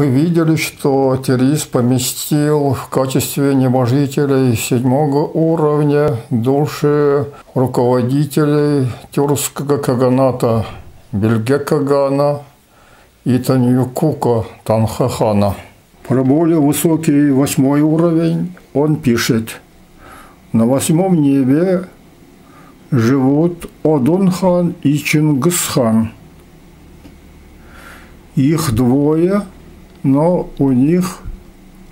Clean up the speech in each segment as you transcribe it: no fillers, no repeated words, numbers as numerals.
Вы видели, что Терис поместил в качестве небожителей 7-го уровня души руководителей тюркского каганата Бельге Кагана и Таньюкука Танхахана. Про более высокий 8-й уровень он пишет: на 8-м небе живут Одун-хан и Чингис-хан. Их двое, но у них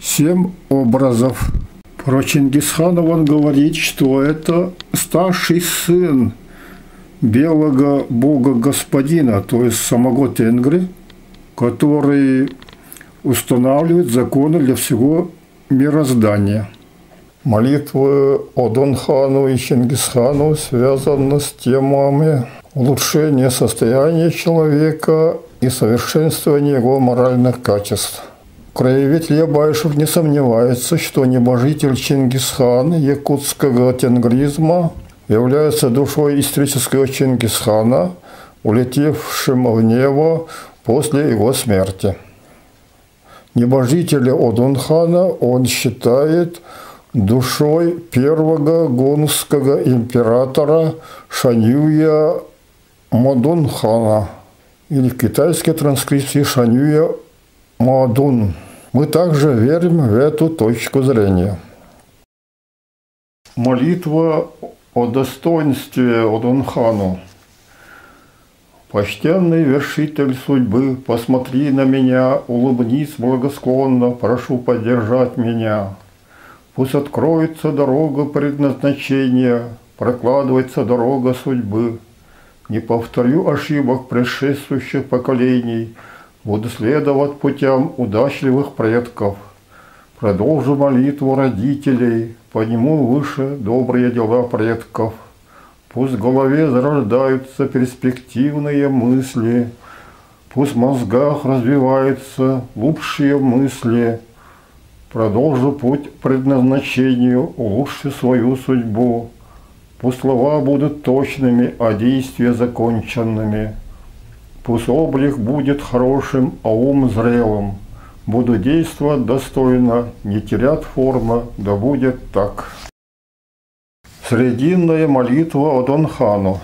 7 образов. Про Чингисхана он говорит, что это старший сын белого бога-господина, то есть самого Тенгри, который устанавливает законы для всего мироздания. Молитвы Одун-хану и Чингисхану связаны с темами улучшения состояния человека и совершенствования его моральных качеств. Краевед Лебайшев не сомневается, что небожитель Чингисхан якутского тенгризма является душой исторического Чингисхана, улетевшим в небо после его смерти. Небожителя Одун-хана он считает душой первого гунского императора Шаньюя Модун-хана, или в китайской транскрипции Шаньюя Модун. Мы также верим в эту точку зрения. Молитва о достоинстве Одун-хану. Почтенный вершитель судьбы, посмотри на меня, улыбнись благосклонно, прошу поддержать меня. Пусть откроется дорога предназначения, прокладывается дорога судьбы. Не повторю ошибок предшествующих поколений, буду следовать путям удачливых предков. Продолжу молитву родителей, подниму выше добрые дела предков. Пусть в голове зарождаются перспективные мысли, пусть в мозгах развиваются лучшие мысли. Продолжу путь к предназначению, улучшу свою судьбу. Пусть слова будут точными, а действия законченными. Пусть облик будет хорошим, а ум зрелым. Буду действовать достойно, не терять формы, да будет так. Срединная молитва Одун-хану.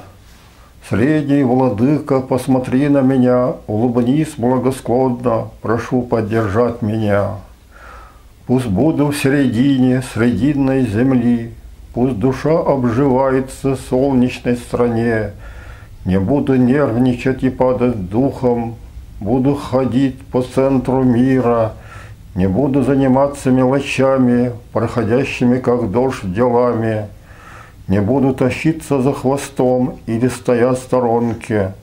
Средний владыка, посмотри на меня, улыбнись благосклонно, прошу поддержать меня. Пусть буду в середине срединной земли, пусть душа обживается в солнечной стране. Не буду нервничать и падать духом, буду ходить по центру мира, не буду заниматься мелочами, проходящими как дождь делами. Не буду тащиться за хвостом или стоять в сторонке.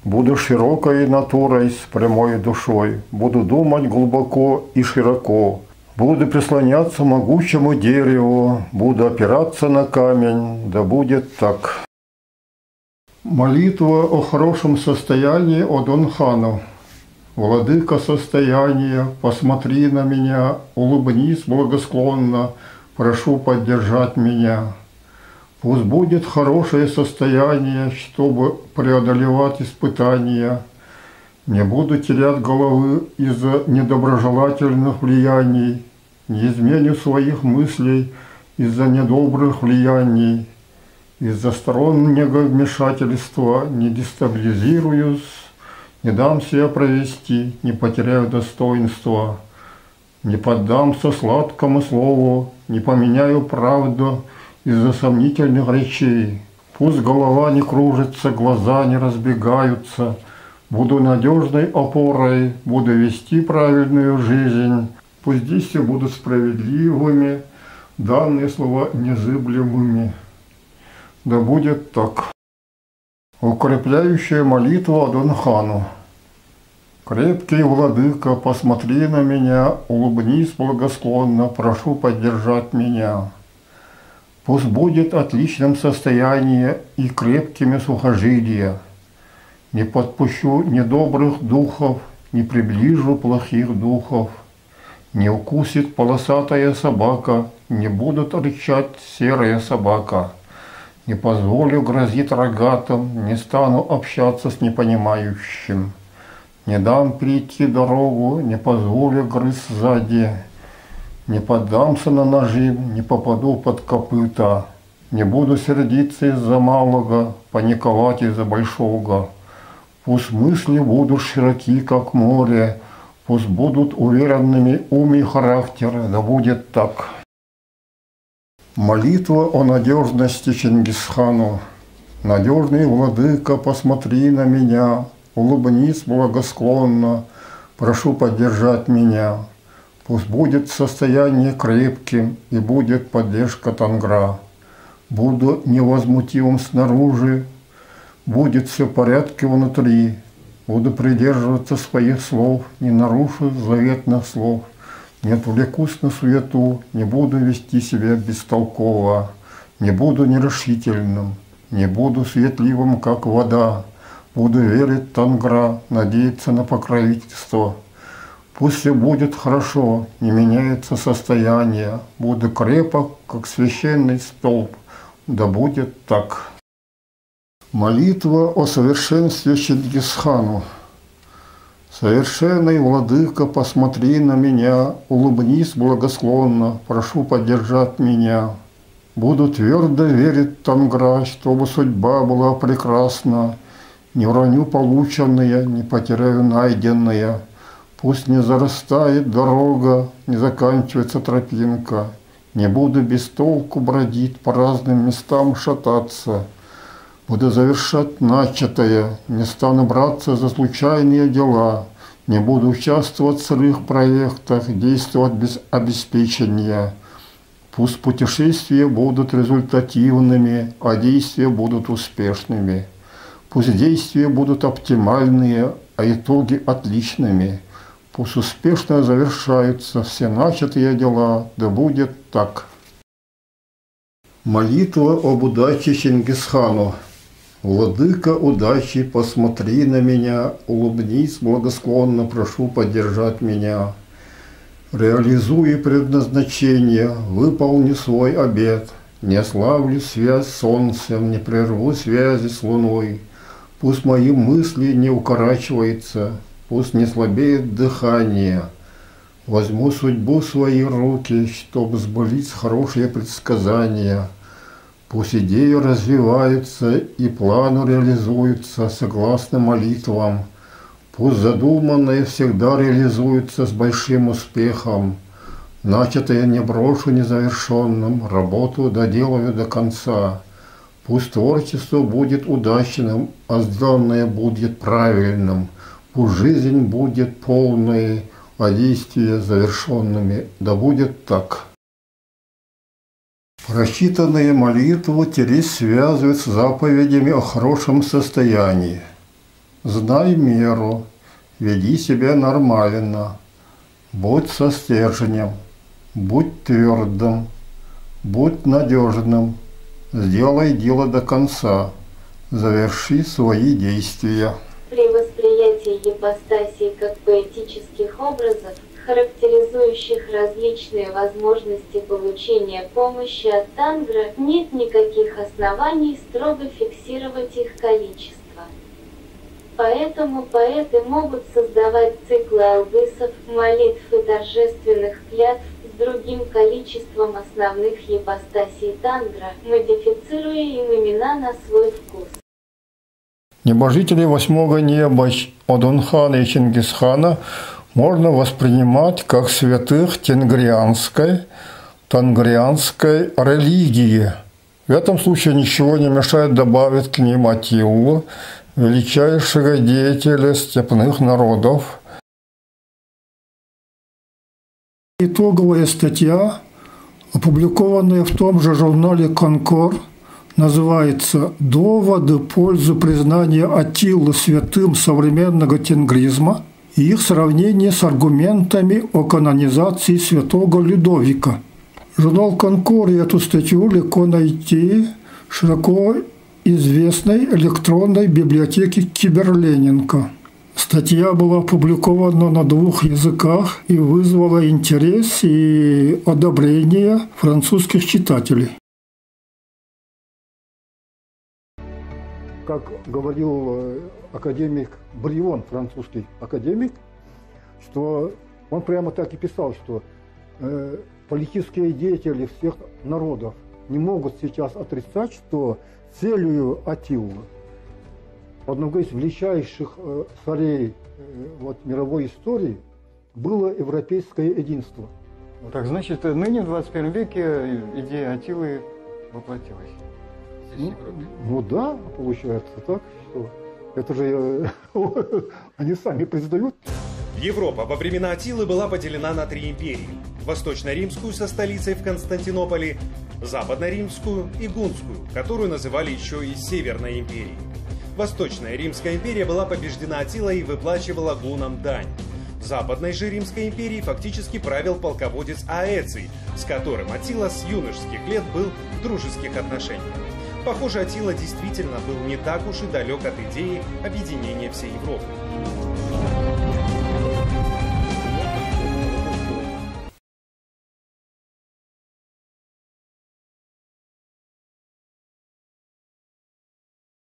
Буду широкой натурой с прямой душой, буду думать глубоко и широко. Буду прислоняться к могучему дереву, буду опираться на камень, да будет так. Молитва о хорошем состоянии Одун-хану. Владыка состояния, посмотри на меня, улыбнись благосклонно, прошу поддержать меня. Пусть будет хорошее состояние, чтобы преодолевать испытания. Не буду терять головы из-за недоброжелательных влияний, не изменю своих мыслей из-за недобрых влияний, из-за стороннего вмешательства не дестабилизируюсь, не дам себя провести, не потеряю достоинства, не поддамся сладкому слову, не поменяю правду из-за сомнительных речей. Пусть голова не кружится, глаза не разбегаются, буду надежной опорой, буду вести правильную жизнь. Пусть действия будут справедливыми, данные слова незыблемыми. Да будет так. Укрепляющая молитва Одун-хану. Крепкий владыка, посмотри на меня, улыбнись благосклонно, прошу поддержать меня. Пусть будет в отличном состоянии и крепкими сухожилия. Не подпущу недобрых духов, не приближу плохих духов. Не укусит полосатая собака, не будут рычать серая собака. Не позволю грозить рогатым, не стану общаться с непонимающим. Не дам перейти дорогу, не позволю грызть сзади. Не поддамся на нажим, не попаду под копыта. Не буду сердиться из-за малого, паниковать из-за большого. Пусть мысли будут широки, как море, пусть будут уверенными ум и характер, да будет так. Молитва о надежности Чингисхану. Надежный владыка, посмотри на меня, улыбнись благосклонно, прошу поддержать меня. Пусть будет состояние крепким и будет поддержка Тангра. Буду невозмутимым снаружи, будет все в порядке внутри. Буду придерживаться своих слов, не нарушу заветных слов. Не отвлекусь на суету, не буду вести себя бестолково. Не буду нерешительным, не буду светливым, как вода. Буду верить Тангра, надеяться на покровительство. Пусть все будет хорошо, не меняется состояние. Буду крепок, как священный столб. Да будет так. Молитва о совершенстве Чингисхану. Совершенный владыка, посмотри на меня, улыбнись благосклонно, прошу поддержать меня. Буду твердо верить Тангра, чтобы судьба была прекрасна. Не уроню полученное, не потеряю найденное. Пусть не зарастает дорога, не заканчивается тропинка. Не буду без толку бродить, по разным местам шататься. Буду завершать начатое, не стану браться за случайные дела. Не буду участвовать в сырых проектах, действовать без обеспечения. Пусть путешествия будут результативными, а действия будут успешными. Пусть действия будут оптимальные, а итоги отличными. Пусть успешно завершаются все начатые дела, да будет так. Молитва об удаче Чингисхану. Владыка удачи, посмотри на меня, улыбнись благосклонно, прошу поддержать меня. Реализуй предназначение, выполни свой обет. Не ослаблю связь с солнцем, не прерву связи с луной. Пусть мои мысли не укорачиваются, пусть не слабеет дыхание. Возьму судьбу в свои руки, чтобы сбылись хорошие предсказания. Пусть идеи развиваются и планы реализуются согласно молитвам. Пусть задуманное всегда реализуется с большим успехом. Начатое не брошу незавершенным, работу доделаю до конца. Пусть творчество будет удачным, а сделанное будет правильным. Пусть жизнь будет полной, а действия завершенными. Да будет так. Прочитанные молитвы тересь связывают с заповедями о хорошем состоянии. Знай меру, веди себя нормально, будь со стержнем, будь твердым, будь надежным, сделай дело до конца, заверши свои действия. При восприятии ипостасей как поэтических образов, характеризующих различные возможности получения помощи от Тангра, нет никаких оснований строго фиксировать их количество. Поэтому поэты могут создавать циклы алгысов, молитв и торжественных клятв с другим количеством основных ипостасей Тангра, модифицируя им имена на свой вкус. Небожителей восьмого неба Одунхана и Чингисхана можно воспринимать как святых тангрианской религии. В этом случае ничего не мешает добавить к ним Атиллу, величайшего деятеля степных народов. Итоговая статья, опубликованная в том же журнале «Конкор», называется «Доводы в пользу признания Аттилы святым современного тенгризма и их сравнение с аргументами о канонизации святого Людовика». Журнал «Конкор» и эту статью легко найти в широко известной электронной библиотеке Киберленинка. Статья была опубликована на 2 языках и вызвала интерес и одобрение французских читателей. как говорил академик Брион, французский академик, что он прямо так и писал, что политические деятели всех народов не могут сейчас отрицать, что целью Аттилы, одного из величайших царей мировой истории, было европейское единство. Так, значит, ныне в 21 веке идея Аттилы воплотилась. Ну да, получается так, что это же они сами признают. Европа во времена Аттилы была поделена на 3 империи. Восточно-римскую со столицей в Константинополе, западно-римскую и гунскую, которую называли еще и Северной империей. Восточная Римская империя была побеждена Аттилой и выплачивала гунам дань. В Западной же Римской империи фактически правил полководец Аэций, с которым Аттила с юношеских лет был в дружеских отношениях. Похоже, Аттила действительно был не так уж и далек от идеи объединения всей Европы.